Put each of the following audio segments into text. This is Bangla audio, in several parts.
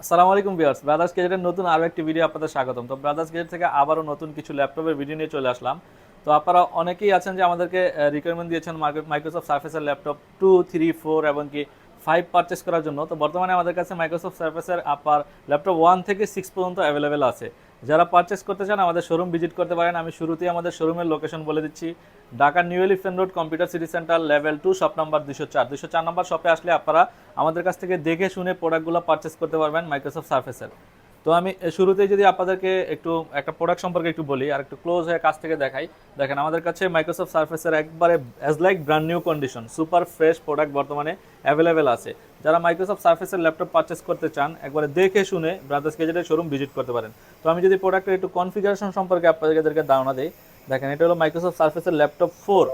আসসালামু আলাইকুম ভিউয়ার্স, ব্রাদার্স গেজেটের নতুন আরও একটি ভিডিও আপনাদের স্বাগতম। তো ব্রাদার্স গেজেট থেকে আবারও নতুন কিছু ল্যাপটপের ভিডিও নিয়ে চলে আসলাম। তো আপনারা অনেকেই আছেন যে আমাদেরকে রিকোয়ারমেন্ট দিয়েছেন মাইক্রোসফট সার্ফেসের ল্যাপটপ 2, 3, 4 এবং কি 5 পারচেস করার জন্য। তো বর্তমানে আমাদের কাছে মাইক্রোসফট সার্ফেসের আপনার ল্যাপটপ 1 থেকে 6 পর্যন্ত অ্যাভেলেবেল আছে। যারা পারচেস করতে চান আমাদের শোরুম ভিজিট করতে পারেন। আমি শুরুতেই আমাদের শোরুমের লোকেশন বলে দিচ্ছি। Dhaka new elephant road, computer city centre, level 2, shop number 204 নম্বর শপে আসলে আপনারা আমাদের কাছ থেকে দেখে শুনে প্রোডাক্টগুলো পারচেস করতে পারবেন মাইক্রোসফট সার্ফেসের। তো আমি শুরুতেই যদি আপনাদেরকে একটু একটা প্রোডাক্ট সম্পর্কে একটু বলি আর একটু ক্লোজ হয়ে কাছ থেকে দেখাই। দেখেন আমাদের কাছে মাইক্রোসফট সার্ফেসের একবারে as like brand new condition super fresh product বর্তমানে অ্যাভেলেবেল আছে। যারা মাইক্রোসফট সার্ফেসের ল্যাপটপ পারচেস করতে চান একবারে দেখে শুনে ব্রাদার্স গেজেটের শোরুম ভিজিট করতে পারেন। তো আমি যদি প্রোডাক্টের একটু কনফিগারেশন সম্পর্কে আপনাদেরকে ধারণা দিই, দেখেন এটা হলো মাইক্রোসফট সার্ফেসের laptop 4।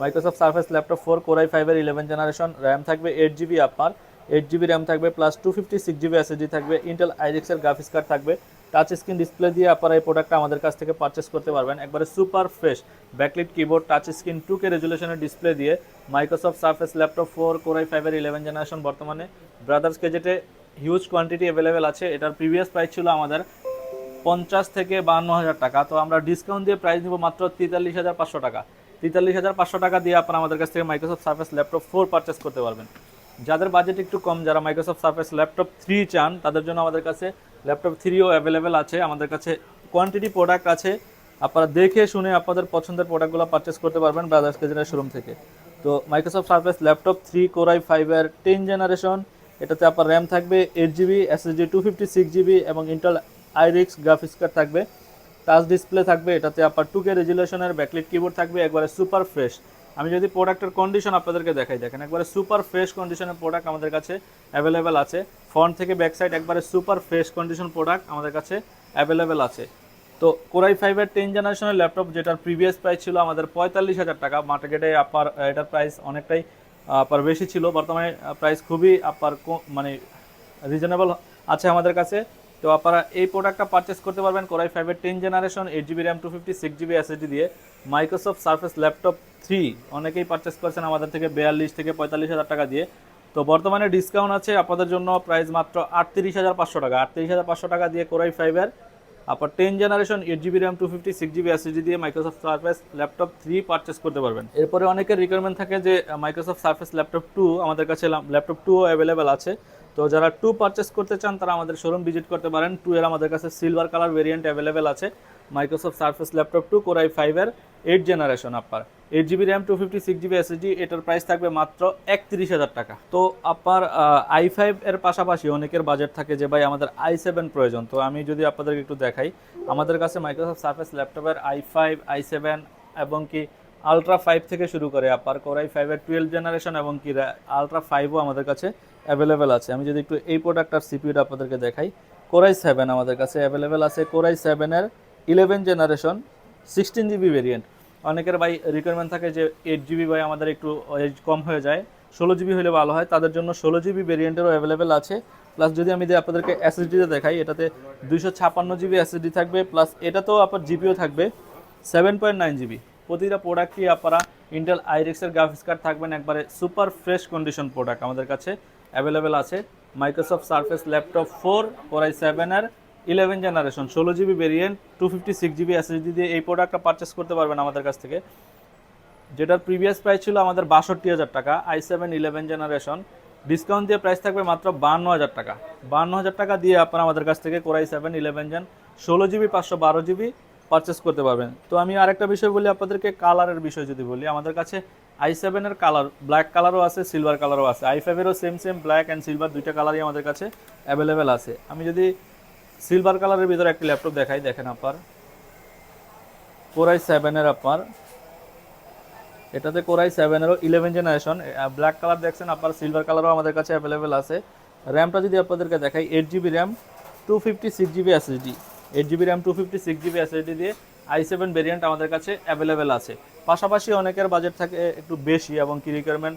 Microsoft Surface laptop 4 core i5 এর 11 জেনারেশন, র্যাম থাকবে 8 জিবি আপনার, 8 জিবি র্যাম থাকবে প্লাস 256 জিবি এসএসডি থাকবে, ইন্টেল আইরিক্স এর গ্রাফিক্স কার্ড থাকবে। টাচ স্ক্রিন ডিসপ্লে দিয়ে আপনারা এই প্রোডাক্টটা আমাদের কাছ থেকে পারচেস করতে পারবেন। একবারে super fresh backlit keyboard, touch screen 2K রেজুলেশনের ডিসপ্লে দিয়ে Microsoft Surface laptop 4 core i5 এর 11 জেনারেশন বর্তমানে ব্রাদার্স গেজেটে হিউজ কোয়ান্টিটি অ্যাভেলেবেল আছে। এটার প্রিভিয়াস প্রাইস ছিল আমাদের 50 থেকে 52 হাজার টাকা। তো আমরা ডিসকাউন্ট দিয়ে প্রাইস নিব মাত্র 43,500 টাকা। 43,500 টাকা দিয়ে আপনারা আমাদের কাছ থেকে মাইক্রোসফট সার্ফেস ল্যাপটপ 4 পারচেস করতে পারবেন। যাদের বাজেট একটু কম, যারা মাইক্রোসফট সার্ফেস ল্যাপটপ 3 চান, তাদের জন্য আমাদের কাছে ল্যাপটপ 3ও অ্যাভেলেবেল আছে। আমাদের কাছে কোয়ান্টিটি প্রোডাক্ট আছে, আপনারা দেখে শুনে আপনাদের পছন্দের প্রোডাক্টগুলো পারচেস করতে পারবেন ব্রাদার্স গেজেটের শোরুম থেকে। তো Microsoft Surface laptop 3 core i5 এর 10 জেনারেশন, এটাতে আপনার র্যাম থাকবে 8 জিবি, এসএসডি 256 জিবি এবং ইন্টেল আইরিক্স গ্রাফিক্স কার্ড থাকবে, টাচ ডিসপ্লে থাকবে, এটাতে আপনার 2K রেজুলেশনের ব্যাকলিট কিবোর্ড থাকবে, একবারে সুপার ফ্রেশ। আমি যদি প্রোডাক্টের কন্ডিশন আপনাদেরকে দেখাই, দেখেন একবারে সুপার ফ্রেশ কন্ডিশনের প্রোডাক্ট আমাদের কাছে অ্যাভেলেবেল আছে। ফ্রন্ট থেকে ব্যাক সাইড একবারে সুপার ফ্রেশ কন্ডিশন প্রোডাক্ট আমাদের কাছে অ্যাভেলেবেল আছে। তো কোর i5 এর 10 জেনারেশনের ল্যাপটপ, যেটার প্রিভিয়াস প্রাইস ছিল আমাদের 45,000 টাকা, মার্কেটে আপনার এটার প্রাইস অনেকটাই আপনার বেশি ছিল। বর্তমানে প্রাইস খুবই আপনার মানে রিজনেবল আছে আমাদের কাছে। তো আপনারা এই প্রোডাক্টটা পারচেস করতে পারবেন কোর i5 এর 10 generation, 8 GB RAM, 256 GB SSD দিয়ে মাইক্রোসফট সার্ফেস ল্যাপটপ 3। অনেকেই পারচেস করছেন আমাদের থেকে 42 থেকে 45,000 টাকা দিয়ে। তো বর্তমানে ডিসকাউন্ট আছে আপনাদের জন্য, প্রাইস মাত্র 38,500 টাকা। 38,500 টাকা দিয়ে কোর i5 এর আপনার 10 generation, 8 GB RAM, 256 GB SSD দিয়ে মাইক্রোসফট সার্ফেস ল্যাপটপ 3 পারচেস করতে পারবেন। এরপরে অনেকের রিকোয়ারমেন্ট থাকে যে মাইক্রোসফট সার্ফেস ল্যাপটপ 2, আমাদের কাছে ল্যাপটপ 2ও অ্যাভেলেবেল আছে। তো যারা 2 পারচেস করতে চান তারা আমাদের শোরুম ভিজিট করতে পারেন। 2 এর আমাদের কাছে সিলভার কালার ভেরিয়েন্ট অ্যাভেলেবেল আছে। Microsoft Surface laptop 2 core i5 এর 8 জেনারেশন আপনার, 8 জিবি র্যাম, 256 জিবি এসএসডি, এটার প্রাইস থাকবে মাত্র 31,000 টাকা। তো আপনার i5 এর পাশাপাশি অনেকের বাজেট থাকে যে ভাই আমাদের i7 প্রয়োজন। তো আমি যদি আপনাদেরকে একটু দেখাই, আমাদের কাছে মাইক্রোসফট সার্ফেস ল্যাপটপের i5, i7 এবং কি আলট্রা 5 থেকে শুরু করে আপনার কোর i5 এর 12 জেনারেশন এবং কি আলট্রা 5ও আমাদের কাছে অ্যাভেলেবেল আছে। আমি যদি একটু এই প্রোডাক্টটার সিপিইউটা আপনাদেরকে দেখাই, কোর i7 আমাদের কাছে অ্যাভেলেবেল আছে। কোর i7 এর 11 জেনারেশন, 16 জিবি ভেরিয়েন্ট। অনেকের ভাই রিকোয়ারমেন্ট থাকে যে 8 জিবি ভাই আমাদের একটু কম হয়ে যায়, 16 জিবি হলে ভালো হয়, তাদের জন্য 16 জিবি ভেরিয়েন্টেরও অ্যাভেলেবেল আছে। প্লাস যদি আমি আপনাদেরকে এসএসডিতে দেখাই, এটাতে 256 জিবি এসএসডি থাকবে, প্লাস এটাতেও আপনার জিপিও থাকবে 7.9 জিবি। প্রতিটা প্রোডাক্টই আপনারা ইন্টেল আইরিক্সের গ্রাফিক্স কার্ড থাকবেন, একবারে সুপার ফ্রেশ কন্ডিশন প্রোডাক্ট আমাদের কাছে অ্যাভেলেবেল আছে। Microsoft Surface laptop 4 core i7 এর 11 generation, 16 GB variant, 256 GB SSD দিয়ে এই প্রোডাক্টটা পারচেস করতে পারবেন আমাদের কাছ থেকে, যেটার প্রিভিয়াস প্রাইস ছিল আমাদের 62,000 টাকা। i7 11 জেনারেশন ডিসকাউন্ট দিয়ে প্রাইস থাকবে মাত্র 52,000 টাকা। 52,000 টাকা দিয়ে আপনারা আমাদের কাছ থেকে core i7 11 gen 16 GB 512 GB purchase করতে পারবেন। তো আমি আরেকটা বিষয় বলি আপনাদেরকে, কালারের বিষয় যদি বলি, আমাদের কাছে i7 এর কালার ব্ল্যাক কালারও আছে, সিলভার কালারও আছে। i5 এরও সেম ব্ল্যাক অ্যান্ড সিলভার দুইটা কালারই আমাদের কাছে অ্যাভেলেবেল আছে। আমি যদি সিলভার কালারের ভিতরে একটি ল্যাপটপ দেখাই, দেখেন আপনার কোর i7 এর আপনার এটাতে কোর i7 এরও 11 জেনারেশন, ব্ল্যাক কালার দেখছেন আপনার, সিলভার কালারও আমাদের কাছে অ্যাভেলেবেল আছে। র্যামটা যদি আপনাদেরকে দেখাই, 8 GB RAM, 256 GB SSD, 8 GB RAM, 256 GB SSD দিয়ে i7 ভেরিয়েন্ট আমাদের কাছে অ্যাভেলেবেল আছে। পাশাপাশি অনেকের বাজেট থাকে একটু বেশি এবং কি রিকোয়ারমেন্ট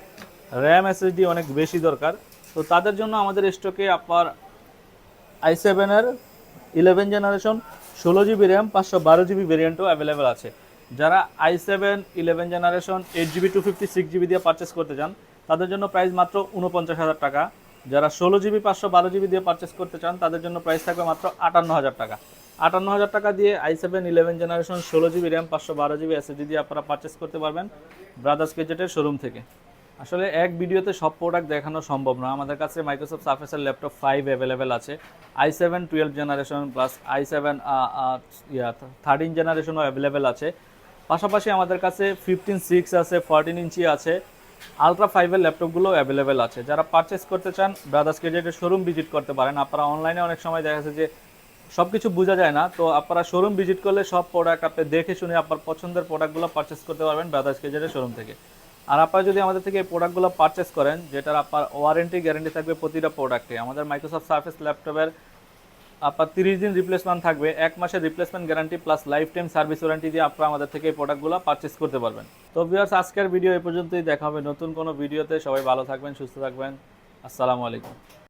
র্যাম এসএসডি অনেক বেশি দরকার, তো তাদের জন্য আমাদের স্টকে আপনার i7 এর 11 জেনারেশন, 16 জিবি র্যাম, 512 জিবি ভেরিয়েন্টও অ্যাভেলেবেল আছে। যারা i7 11 জেনারেশন 8 জিবি 256 জিবি দিয়ে পারচেস করতে চান, তাদের জন্য প্রাইস মাত্র 49,000 টাকা। যারা 16GB 512GB দিয়ে পারচেস করতে চান তাদের জন্য প্রাইস থাকবে মাত্র 58,000 টাকা। 58,000 টাকা দিয়ে i7 11 generation 16GB RAM 512GB SSD দিয়ে আপনারা পারচেস করতে পারবেন ব্রাদার্স গ্যাজেটের শোরুম থেকে। আসলে এক ভিডিওতে সব প্রোডাক্ট দেখানো সম্ভব না। আমাদের কাছে মাইক্রোসফট সারফেসের ল্যাপটপ 5 অ্যাভেলেবেল আছে, i7 12 generation plus i7 13 জেনারেশনও available আছে। পাশাপাশি আমাদের কাছে 15.6 আছে, 14 ইঞ্চি আছে, আলট্রা 5-এর ল্যাপটপগুলো অ্যাভেলেবেল আছে। যারা পারচেস করতে চান ব্রাদার্স গ্যাজেটের শোরুম ভিজিট করতে পারেন। আপনারা অনলাইনে অনেক সময় দেখা যাচ্ছে যে সব কিছু বোঝা যায় না, তো আপনারা শোরুম ভিজিট করলে সব প্রোডাক্ট আপনি দেখে শুনে আপনার পছন্দের প্রোডাক্টগুলো পারচেস করতে পারবেন ব্রাদার্স গ্যাজেটের শোরুম থেকে। আর আপনারা যদি আমাদের থেকে এই প্রোডাক্টগুলো পারচেস করেন, যেটার আপনার ওয়ারেন্টি গ্যারেন্টি থাকবে প্রতিটা প্রোডাক্টে। আমাদের মাইক্রোসফট সারফেস ল্যাপটপের আপনার 30 দিন রিপ্লেসমেন্ট থাকবে, 1 মাসের replacement guarantee plus life time service warranty দিয়ে আপনারা আমাদের থেকে এই প্রোডাক্টগুলো পারচেস করতে পারবেন। তো ভিউয়ার্স, আজকের ভিডিও এই পর্যন্তই। দেখা হবে নতুন কোনো ভিডিওতে। সবাই ভালো থাকবেন, সুস্থ থাকবেন। আসসালামু আলাইকুম।